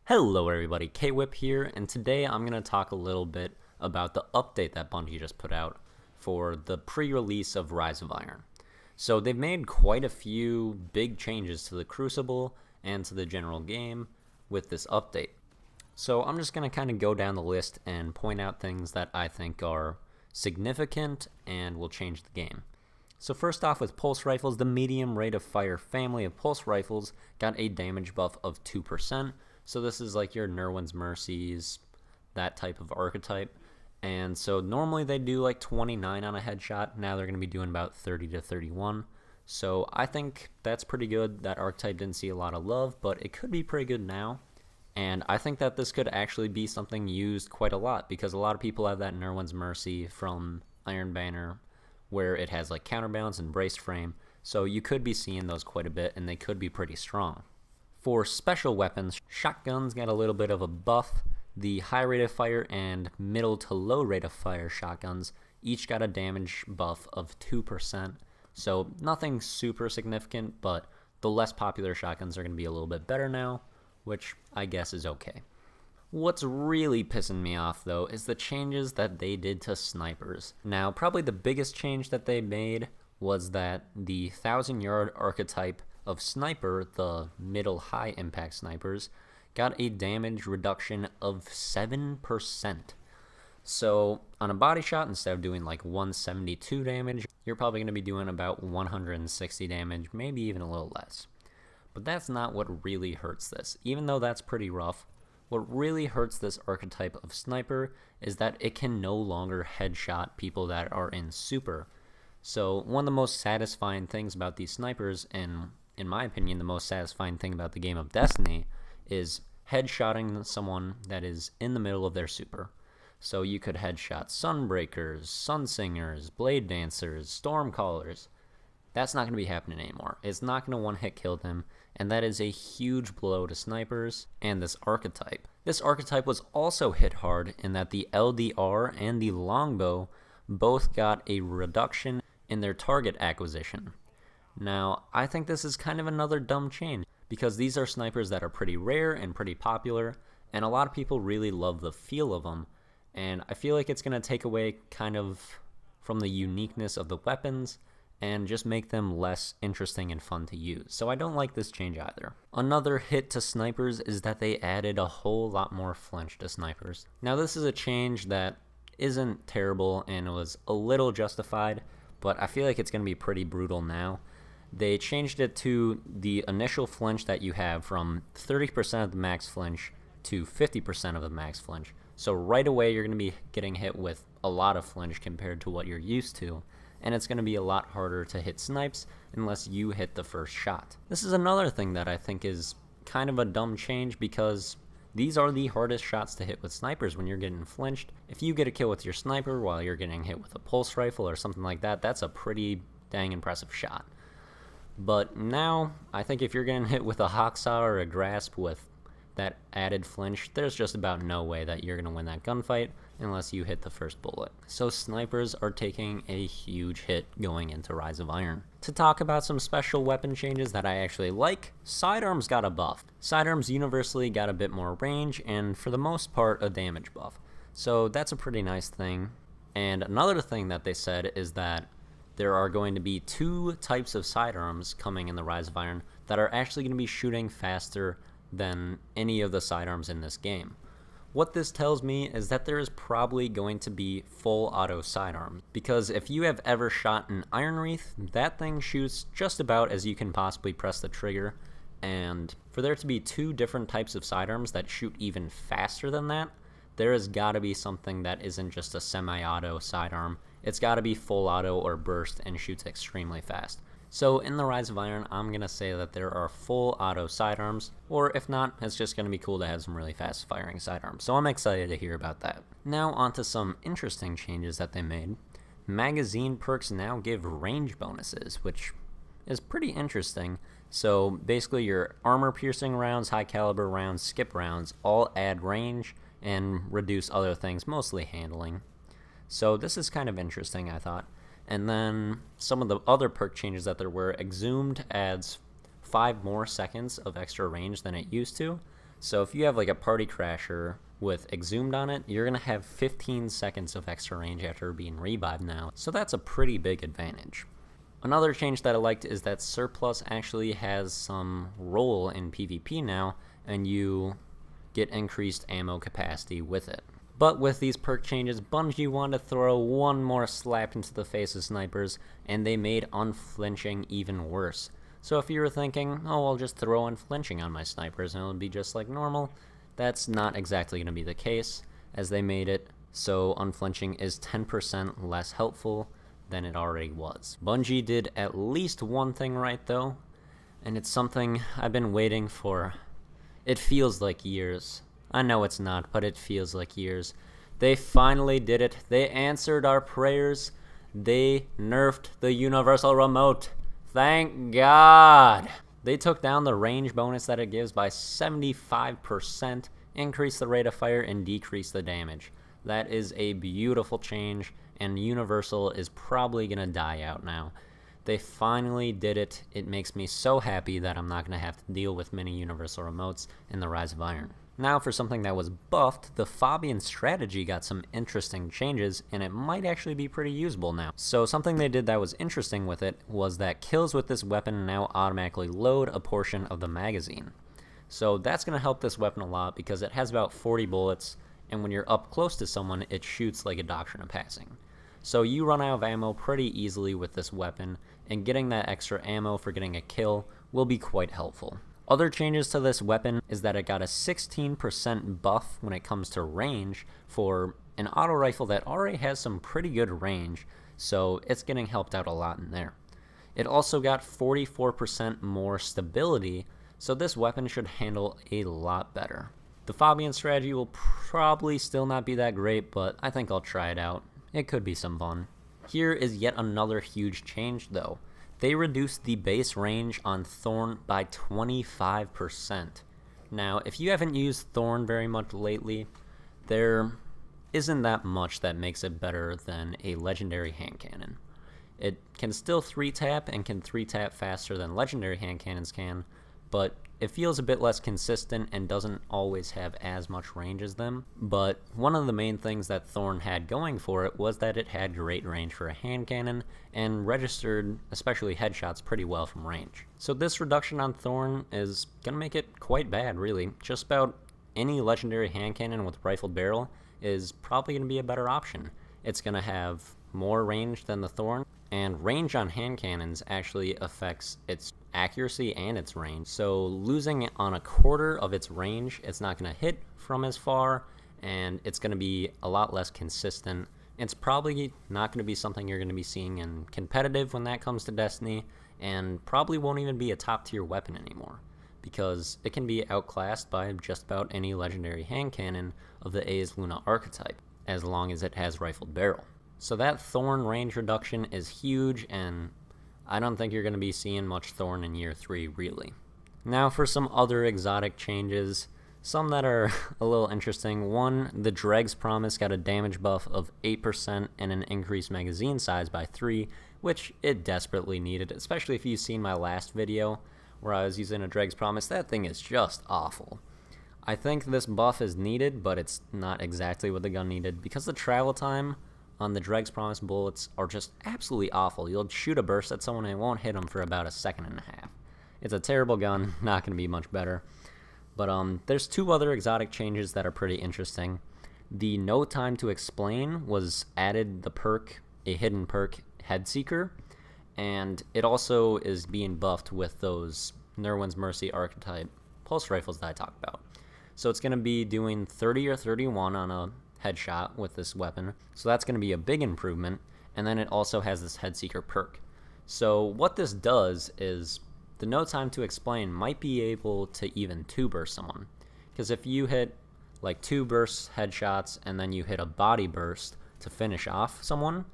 Hello everybody, K-Whip here, and today I'm going to talk a little bit about the update that Bungie just put out for the pre-release of Rise of Iron. So they've made quite a few big changes to the Crucible and to the general game with this update. So I'm just going to kind of go down the list and point out things that I think are significant and will change the game. So first off, with pulse rifles, the medium rate of fire family of pulse rifles got a damage buff of 2%. So this is like your Nerwin's Mercies, that type of archetype. And so normally they do like 29 on a headshot. Now they're going to be doing about 30 to 31. So I think that's pretty good. That archetype didn't see a lot of love, but it could be pretty good now. And I think that this could actually be something used quite a lot, because a lot of people have that Nerwin's Mercy from Iron Banner where it has like counterbalance and braced frame. So you could be seeing those quite a bit, and they could be pretty strong. For special weapons, shotguns got a little bit of a buff. The high rate of fire and middle to low rate of fire shotguns each got a damage buff of 2%. So nothing super significant, but the less popular shotguns are going to be a little bit better now, which I guess is okay. What's really pissing me off though is the changes that they did to snipers. Now, probably the biggest change that they made was that the 1,000-yard archetype of sniper, the middle high impact snipers, got a damage reduction of 7%. So on a body shot, instead of doing like 172 damage, you're probably going to be doing about 160 damage, maybe even a little less. But that's not what really hurts this. Even though that's pretty rough, what really hurts this archetype of sniper is that it can no longer headshot people that are in super. So one of the most satisfying things about these snipers, and in my opinion, the most satisfying thing about the game of Destiny, is headshotting someone that is in the middle of their super. So you could headshot Sunbreakers, Sunsingers, Blade Dancers, Stormcallers. That's not going to be happening anymore. It's not going to one-hit kill them, and that is a huge blow to snipers and this archetype. This archetype was also hit hard in that the LDR and the longbow both got a reduction in their target acquisition. Now, I think this is kind of another dumb change, because these are snipers that are pretty rare and pretty popular, and a lot of people really love the feel of them, and I feel like it's going to take away kind of from the uniqueness of the weapons and just make them less interesting and fun to use. So I don't like this change either. Another hit to snipers is that they added a whole lot more flinch to snipers. Now this is a change that isn't terrible and was a little justified, but I feel like it's going to be pretty brutal now. They changed it to the initial flinch that you have from 30% of the max flinch to 50% of the max flinch. So right away you're going to be getting hit with a lot of flinch compared to what you're used to, and it's going to be a lot harder to hit snipes unless you hit the first shot. This is another thing that I think is kind of a dumb change, because these are the hardest shots to hit with snipers when you're getting flinched. If you get a kill with your sniper while you're getting hit with a pulse rifle or something like that, that's a pretty dang impressive shot. But now, I think if you're getting hit with a Hacksaw or a Grasp with that added flinch, there's just about no way that you're going to win that gunfight unless you hit the first bullet. So snipers are taking a huge hit going into Rise of Iron. To talk about some special weapon changes that I actually like, sidearms got a buff. Sidearms universally got a bit more range, and for the most part, a damage buff. So that's a pretty nice thing. And another thing that they said is that there are going to be two types of sidearms coming in the Rise of Iron that are actually going to be shooting faster than any of the sidearms in this game. What this tells me is that there is probably going to be full auto sidearms, because if you have ever shot an Iron Wreath, that thing shoots just about as you can possibly press the trigger, and for there to be two different types of sidearms that shoot even faster than that, there has got to be something that isn't just a semi-auto sidearm. It's got to be full auto or burst and shoots extremely fast. So in the Rise of Iron, I'm going to say that there are full auto sidearms, or if not, it's just going to be cool to have some really fast firing sidearms. So I'm excited to hear about that. Now onto some interesting changes that they made. Magazine perks now give range bonuses, which is pretty interesting. So basically your armor piercing rounds, high caliber rounds, skip rounds all add range and reduce other things, mostly handling. So this is kind of interesting, I thought. And then some of the other perk changes that there were, Exhumed adds 5 more seconds of extra range than it used to. So if you have like a Party Crasher with Exhumed on it, you're going to have 15 seconds of extra range after being revived now, so that's a pretty big advantage. Another change that I liked is that Surplus actually has some role in PvP now, and you get increased ammo capacity with it. But with these perk changes, Bungie wanted to throw one more slap into the face of snipers, and they made unflinching even worse. So if you were thinking, oh, I'll just throw unflinching on my snipers and it'll be just like normal, that's not exactly going to be the case, as they made it so unflinching is 10% less helpful than it already was. Bungie did at least one thing right though, and it's something I've been waiting for. It feels like years. I know it's not, but it feels like years. They finally did it. They answered our prayers. They nerfed the universal remote. Thank God. They took down the range bonus that it gives by 75%, increased the rate of fire, and decreased the damage. That is a beautiful change, and universal is probably going to die out now. They finally did it. It makes me so happy that I'm not going to have to deal with many universal remotes in the Rise of Iron. Now for something that was buffed, the Fabian strategy got some interesting changes, and it might actually be pretty usable now. So something they did that was interesting with it was that kills with this weapon now automatically load a portion of the magazine. So that's going to help this weapon a lot because it has about 40 bullets, and when you're up close to someone, it shoots like a Doctrine of Passing. So you run out of ammo pretty easily with this weapon, and getting that extra ammo for getting a kill will be quite helpful. Other changes to this weapon is that it got a 16% buff when it comes to range for an auto rifle that already has some pretty good range, so it's getting helped out a lot in there. It also got 44% more stability, so this weapon should handle a lot better. The Fabian strategy will probably still not be that great, but I think I'll try it out. It could be some fun. Here is yet another huge change though. They reduced the base range on Thorn by 25%. Now, if you haven't used Thorn very much lately, there isn't that much that makes it better than a legendary hand cannon. It can still 3-tap and can 3-tap faster than legendary hand cannons can, but it feels a bit less consistent and doesn't always have as much range as them. But one of the main things that Thorn had going for it was that it had great range for a hand cannon and registered especially headshots pretty well from range. So this reduction on Thorn is gonna make it quite bad, really. Just about any legendary hand cannon with rifled barrel is probably gonna be a better option. It's gonna have more range than the Thorn, and range on hand cannons actually affects its accuracy and its range. So losing it on a quarter of its range, it's not going to hit from as far, and it's going to be a lot less consistent. It's probably not going to be something you're going to be seeing in competitive when that comes to Destiny, and probably won't even be a top tier weapon anymore, because it can be outclassed by just about any legendary hand cannon of the A's Luna archetype, as long as it has rifled barrel. So that Thorn range reduction is huge, and I don't think you're going to be seeing much Thorn in year 3, really. Now for some other exotic changes, some that are a little interesting. One, the Dreg's Promise got a damage buff of 8% and an increased magazine size by 3, which it desperately needed, especially if you've seen my last video where I was using a Dreg's Promise. That thing is just awful. I think this buff is needed, but it's not exactly what the gun needed, because the travel time on the Dreg's Promise bullets are just absolutely awful. You'll shoot a burst at someone and it won't hit them for about a second and a half. It's a terrible gun, not going to be much better. But there's 2 other exotic changes that are pretty interesting. The No Time to Explain was added the perk, a hidden perk, Headseeker, and it also is being buffed with those Nerwin's Mercy archetype pulse rifles that I talked about. So it's going to be doing 30 or 31 on a headshot with this weapon, so that's going to be a big improvement. And then it also has this Headseeker perk. So what this does is the No Time to Explain might be able to even 2-burst someone, because if you hit like 2 burst headshots and then you hit a body burst to finish off someone,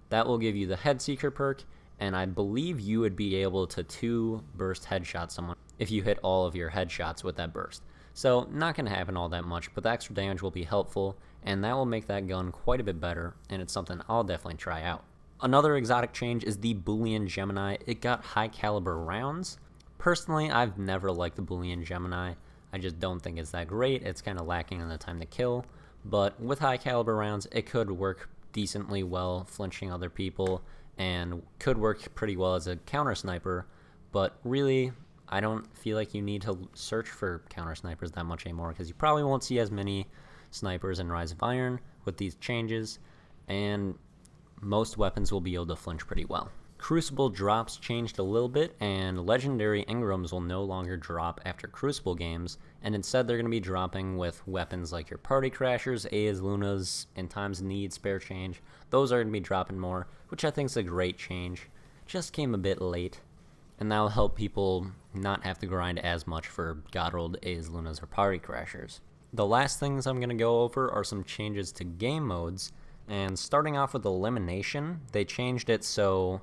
that will give you the Headseeker perk, and I believe you would be able to 2-burst headshot someone if you hit all of your headshots with that burst. So not going to happen all that much, but the extra damage will be helpful, and that will make that gun quite a bit better, and it's something I'll definitely try out. Another exotic change is the Boolean Gemini. It got high caliber rounds. Personally, I've never liked the Boolean Gemini. I just don't think it's that great. It's kind of lacking on the time to kill, but with high caliber rounds, it could work decently well flinching other people and could work pretty well as a counter sniper, but really I don't feel like you need to search for counter snipers that much anymore because you probably won't see as many snipers in Rise of Iron with these changes, and most weapons will be able to flinch pretty well. Crucible drops changed a little bit, and legendary engrams will no longer drop after Crucible games, and instead they're going to be dropping with weapons like your party crashers, A's, Lunas, in times of need, spare change. Those are going to be dropping more, which I think is a great change. Just came a bit late, and that'll help people not have to grind as much for god rolled A's, Lunas, or party crashers. The last things I'm going to go over are some changes to game modes, and starting off with elimination, they changed it so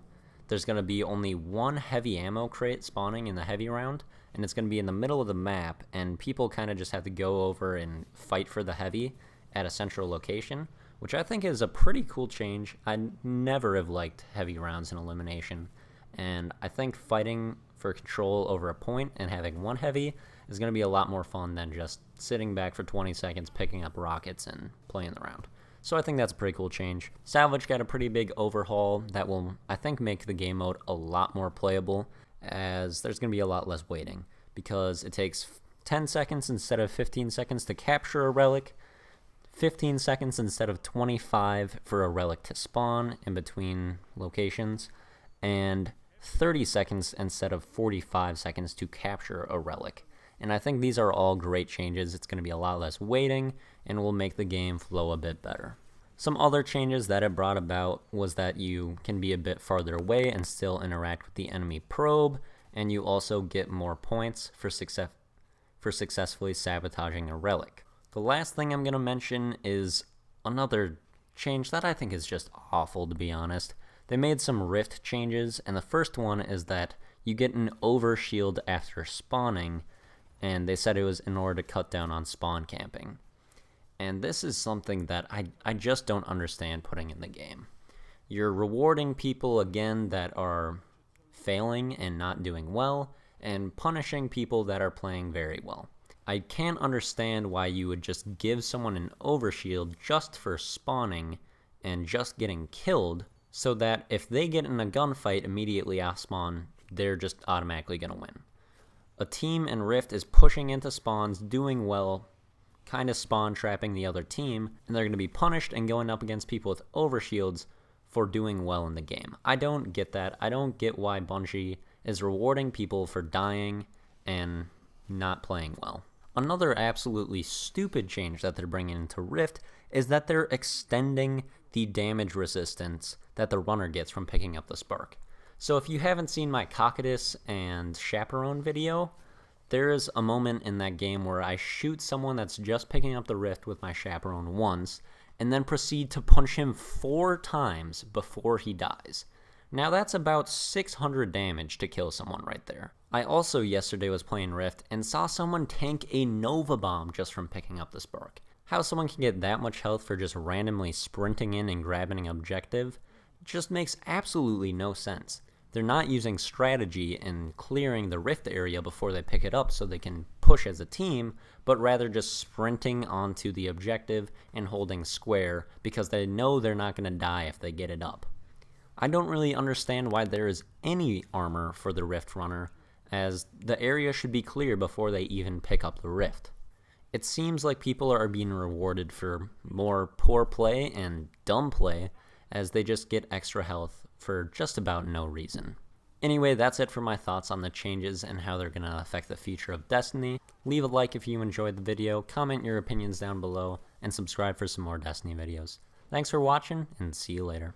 there's going to be only one heavy ammo crate spawning in the heavy round, and it's going to be in the middle of the map, and people kind of just have to go over and fight for the heavy at a central location, which I think is a pretty cool change. I never have liked heavy rounds in elimination, and I think fighting for control over a point and having one heavy is going to be a lot more fun than just sitting back for 20 seconds, picking up rockets, and playing the round. So I think that's a pretty cool change. Salvage got a pretty big overhaul that will, I think, make the game mode a lot more playable, as there's going to be a lot less waiting, because it takes 10 seconds instead of 15 seconds to capture a relic, 15 seconds instead of 25 for a relic to spawn in between locations, and 30 seconds instead of 45 seconds to capture a relic. And I think these are all great changes. It's going to be a lot less waiting and will make the game flow a bit better. Some other changes that it brought about was that you can be a bit farther away and still interact with the enemy probe, and you also get more points for successfully sabotaging a relic. The last thing I'm going to mention is another change that I think is just awful, to be honest. They made some rift changes, and the first one is that you get an overshield after spawning, and they said it was in order to cut down on spawn camping. And this is something that I just don't understand putting in the game. You're rewarding people, again, that are failing and not doing well, and punishing people that are playing very well. I can't understand why you would just give someone an overshield just for spawning and just getting killed, so that if they get in a gunfight immediately off spawn, they're just automatically going to win. A team in Rift is pushing into spawns, doing well, kind of spawn trapping the other team, and they're going to be punished and going up against people with overshields for doing well in the game. I don't get that. I don't get why Bungie is rewarding people for dying and not playing well. Another absolutely stupid change that they're bringing into Rift is that they're extending the damage resistance that the runner gets from picking up the spark. So if you haven't seen my Cocytus and Chaperone video, there is a moment in that game where I shoot someone that's just picking up the rift with my Chaperone once, and then proceed to punch him 4 times before he dies. Now that's about 600 damage to kill someone right there. I also yesterday was playing Rift and saw someone tank a Nova Bomb just from picking up the spark. How someone can get that much health for just randomly sprinting in and grabbing an objective just makes absolutely no sense. They're not using strategy and clearing the rift area before they pick it up so they can push as a team, but rather just sprinting onto the objective and holding square because they know they're not going to die if they get it up. I don't really understand why there is any armor for the rift runner, as the area should be clear before they even pick up the rift. It seems like people are being rewarded for more poor play and dumb play, as they just get extra health for just about no reason. Anyway, that's it for my thoughts on the changes and how they're going to affect the future of Destiny. Leave a like if you enjoyed the video, comment your opinions down below, and subscribe for some more Destiny videos. Thanks for watching, and see you later.